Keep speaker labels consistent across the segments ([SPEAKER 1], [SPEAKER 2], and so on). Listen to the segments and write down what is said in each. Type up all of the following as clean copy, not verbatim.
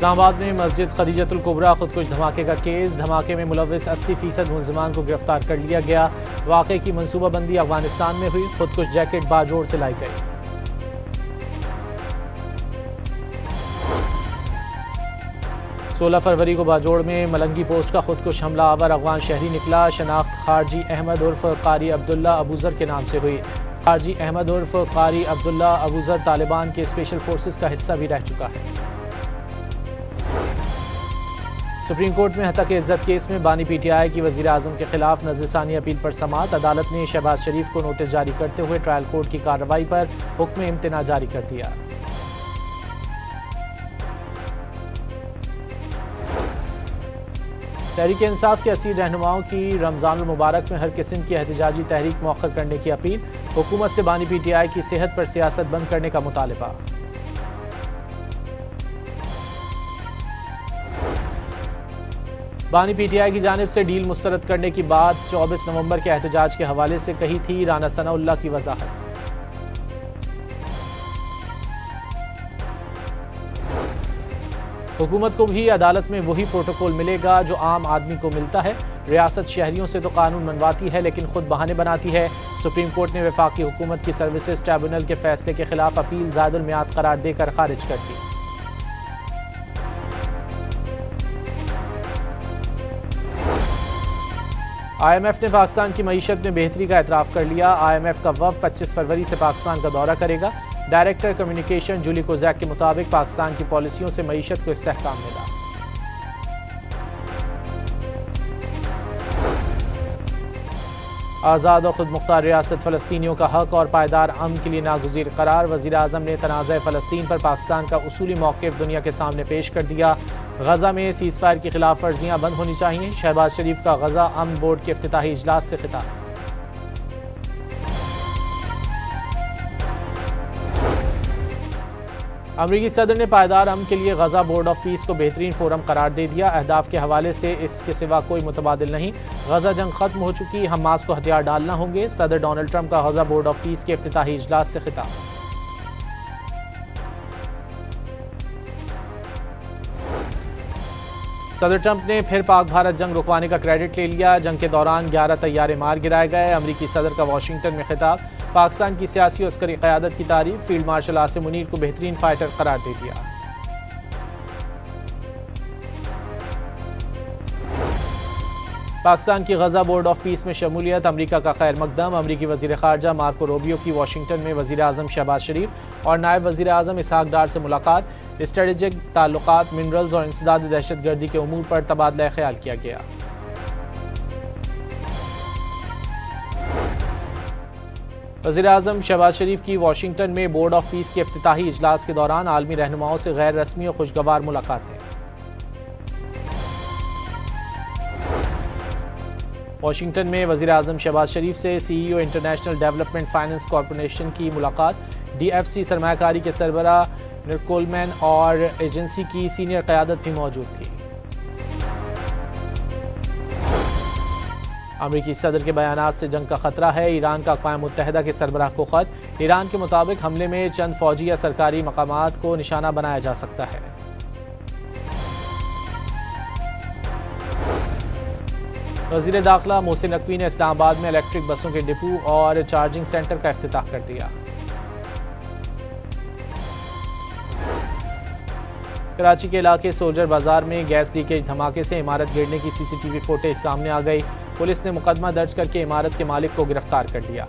[SPEAKER 1] اسلام آباد میں مسجد خدیجۃ الکبریٰ خودکش دھماکے کا کیس، دھماکے میں ملوث 80% ملزمان کو گرفتار کر لیا گیا۔ واقعے کی منصوبہ بندی افغانستان میں ہوئی، خودکش جیکٹ باجوڑ سے لائی گئی۔ 16 فروری کو باجوڑ میں ملنگی پوسٹ کا خودکش حملہ آور افغان شہری نکلا۔ شناخت خارجی احمد عرف قاری عبداللہ ابوذر کے نام سے ہوئی۔ خارجی احمد عرف قاری عبداللہ ابوذر طالبان کے اسپیشل فورسز کا حصہ بھی رہ چکا ہے۔ سپریم کورٹ میں ہتک عزت کیس میں بانی پی ٹی آئی کی وزیر اعظم کے خلاف نظر ثانی اپیل پر سماعت۔ عدالت نے شہباز شریف کو نوٹس جاری کرتے ہوئے ٹرائل کورٹ کی کارروائی پر حکم امتناع جاری کر دیا۔ تحریک انصاف کے اسیر رہنماؤں کی رمضان المبارک میں ہر قسم کی احتجاجی تحریک مؤخر کرنے کی اپیل، حکومت سے بانی پی ٹی آئی کی صحت پر سیاست بند کرنے کا مطالبہ۔ بانی پی ٹی آئی کی جانب سے ڈیل مسترد کرنے کی بات 24 نومبر کے احتجاج کے حوالے سے کہی تھی، رانا ثناء اللہ کی وضاحت۔ حکومت کو بھی عدالت میں وہی پروٹوکول ملے گا جو عام آدمی کو ملتا ہے۔ ریاست شہریوں سے تو قانون منواتی ہے لیکن خود بہانے بناتی ہے۔ سپریم کورٹ نے وفاقی حکومت کی سروسز ٹریبونل کے فیصلے کے خلاف اپیل زائد المیعاد قرار دے کر خارج کر دی۔ آئی ایم ایف نے پاکستان کی معیشت میں بہتری کا اعتراف کر لیا۔ آئی ایم ایف کا وفد 25 فروری سے پاکستان کا دورہ کرے گا۔ ڈائریکٹر کمیونیکیشن جولی کوزیک کے مطابق پاکستان کی پالیسیوں سے معیشت کو استحکام ملا۔ آزاد اور خود مختار ریاست فلسطینیوں کا حق اور پائیدار امن کے لیے ناگزیر قرار۔ وزیر اعظم نے تنازع فلسطین پر پاکستان کا اصولی موقف دنیا کے سامنے پیش کر دیا۔ غزہ میں سیز فائر کی خلاف ورزیاں بند ہونی چاہیے۔ شہباز شریف کا غزہ امن بورڈ کے افتتاحی اجلاس سے خطاب۔ امریکی صدر نے پائیدار امن کے لیے غزہ بورڈ آف پیس کو بہترین فورم قرار دے دیا۔ اہداف کے حوالے سے اس کے سوا کوئی متبادل نہیں۔ غزہ جنگ ختم ہو چکی، حماس کو ہتھیار ڈالنا ہوں گے۔ صدر ڈونلڈ ٹرمپ کا غزہ بورڈ آف پیس کے افتتاحی اجلاس سے خطاب۔ صدر ٹرمپ نے پھر پاک بھارت جنگ رکوانے کا کریڈٹ لے لیا۔ جنگ کے دوران 11 طیارے مار گرائے گئے۔ امریکی صدر کا واشنگٹن میں خطاب، پاکستان کی سیاسی و عسکری قیادت کی تعریف، فیلڈ مارشل عاصم منیر کو بہترین فائٹر قرار دے دیا۔ پاکستان کی غزہ بورڈ آف پیس میں شمولیت، امریکہ کا خیر مقدم۔ امریکی وزیر خارجہ مارکو روبیو کی واشنگٹن میں وزیر اعظم شہباز شریف اور نائب وزیر اعظم اسحاق ڈار سے ملاقات۔ اسٹریٹجک تعلقات، منرلز اور انسداد دہشت گردی کے امور پر تبادلہ خیال کیا گیا۔ وزیر اعظم شہباز شریف کی واشنگٹن میں بورڈ آف پیس کے افتتاحی اجلاس کے دوران عالمی رہنماؤں سے غیر رسمی اور خوشگوار ملاقاتیں۔ واشنگٹن میں وزیر اعظم شہباز شریف سے سی ای او انٹرنیشنل ڈیولپمنٹ فائنانس کارپوریشن کی ملاقات۔ ڈی ایف سی سرمایہ کاری کے سربراہ نکولمین اور ایجنسی کی سینئر قیادت بھی موجود تھی۔ امریکی صدر کے بیانات سے جنگ کا خطرہ ہے، ایران کا اقوام متحدہ کے سربراہ کو خط۔ ایران کے مطابق حملے میں چند فوجی یا سرکاری مقامات کو نشانہ بنایا جا سکتا ہے۔ وزیر داخلہ محسن نقوی نے اسلام آباد میں الیکٹرک بسوں کے ڈپو اور چارجنگ سینٹر کا افتتاح کر دیا۔ کراچی کے علاقے سولجر بازار میں گیس لیکیج دھماکے سے عمارت گرنے کی سی سی ٹی وی فوٹیج سامنے آ گئی۔ پولیس نے مقدمہ درج کر کے عمارت کے مالک کو گرفتار کر لیا۔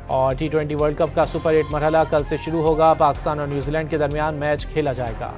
[SPEAKER 1] اور T20 ورلڈ کپ کا سپر 8 مرحلہ کل سے شروع ہوگا۔ پاکستان اور نیوزی لینڈ کے درمیان میچ کھیلا جائے گا۔